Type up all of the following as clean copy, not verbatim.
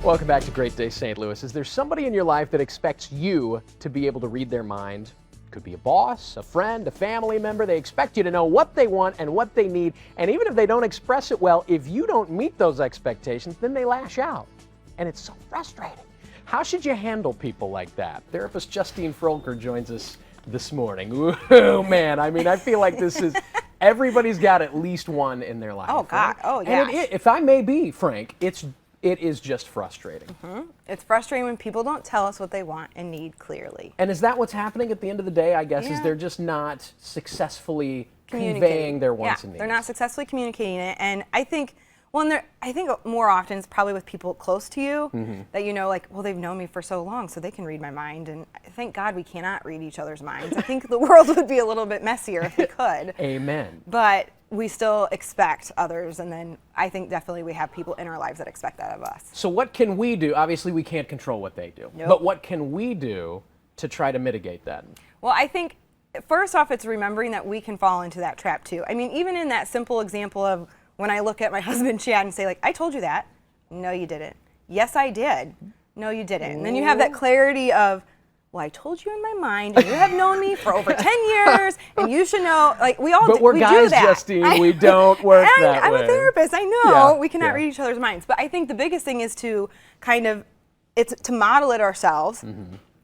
Welcome back to Great Day St. Louis. Is there somebody in your life that expects you to be able to read their mind? Could be a boss, a friend, a family member. They expect you to know what they want and what they need. And even if they don't express it well, if you don't meet those expectations, then they lash out. And it's so frustrating. How should you handle people like that? Therapist Justine Froelker joins us this morning. Ooh, man. I mean, I feel like this is, everybody's got at least one in their life. Oh, God. Right? Oh, yeah. And if I may be frank, it is just frustrating. It's frustrating when people don't tell us what they want and need clearly. And is that what's happening at the end of the day, I guess, is Yeah. they're just not successfully conveying their wants and needs? They're not successfully communicating it. And I think, I think more often it's probably with people close to you that you know, like, well, they've known me for so long, so they can read my mind. And thank God we cannot read each other's minds. I think the world would be a little bit messier if we could. Amen. But we still expect others, and then I think definitely we have people in our lives that expect that of us. So what can we do? Obviously, we can't control what they do. Nope. But what can we do to try to mitigate that? Well, I think first off, it's remembering that we can fall into that trap too. I mean, even in that simple example of when I look at my husband Chad and say, like, I told you that. No, you didn't. Yes, I did. No, you didn't. And then you have that clarity of, well, I told you in my mind, and you have known me for over 10 years, and you should know, like, we all But we're we guys, do that. Justine, we don't work that I'm way. a therapist, I know. Yeah, We cannot yeah. read each other's minds. But I think the biggest thing is to kind of, it's to model it ourselves,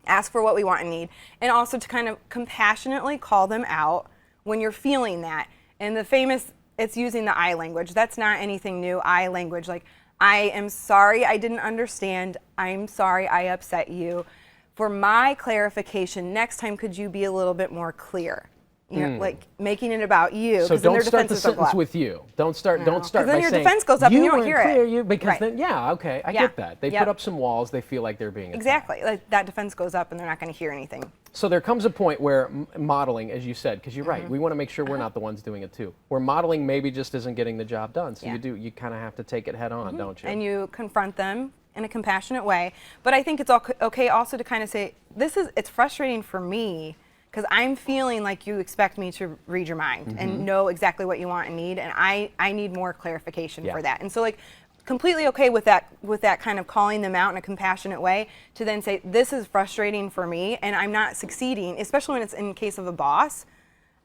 ask for what we want and need, and also to kind of compassionately call them out when you're feeling that. And the famous, it's using the I language. That's not anything new, I language. Like, I am sorry I didn't understand. I'm sorry I upset you. For my clarification, next time could you be a little bit more clear? You know, like making it about you. So then don't their start the defenses don't go sentence up. with you. Don't start Because by then your saying, defense goes up and you don't hear clear, it. You, because Right. then, yeah, okay, I Yeah. get that. They Yep. put up some walls. They feel like they're being attacked. Exactly. Like, that defense goes up and they're not going to hear anything. So there comes a point where modeling, as you said, because you're right, we want to make sure we're not the ones doing it too. Where modeling maybe just isn't getting the job done. So Yeah. you kind of have to take it head on, don't you? And you confront them in a compassionate way. But I think it's okay also to kind of say, it's frustrating for me because I'm feeling like you expect me to read your mind and know exactly what you want and need, and I need more clarification Yeah. for that. And so, like, completely okay with that kind of calling them out in a compassionate way to then say, this is frustrating for me and I'm not succeeding, especially when it's in case of a boss.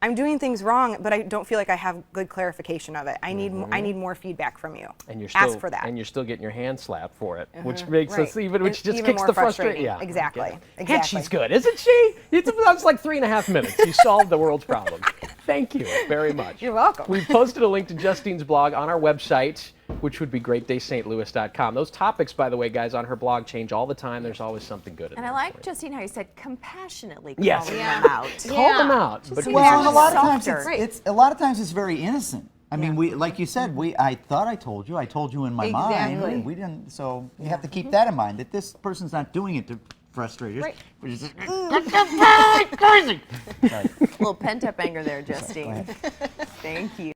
I'm doing things wrong, but I don't feel like I have good clarification of it. I need more feedback from you. And you're still, ask for that. And you're still getting your hand slapped for it, which makes us Right. which just Even kicks more the frustration. frustrating. Yeah, Exactly. I get it. And Exactly. she's good, isn't she? That was like 3.5 minutes. You solved the world's problem. Thank you very much. You're welcome. We've posted a link to Justine's blog on our website, which would be greatdaystlouis.com. Those topics, by the way, guys, on her blog change all the time. There's always something good in And there I like, for you. Justine, how you said compassionately Yes. calling Yeah. them out. Call them out. But Well, and a lot of Softer. times a lot of times it's very innocent. I mean, we, like you said, I thought I told you in my mind. Exactly. We didn't, so you have to keep that in mind, that this person's not doing it to frustrate us. Right. We're just A little pent-up anger there, Justine. Thank you.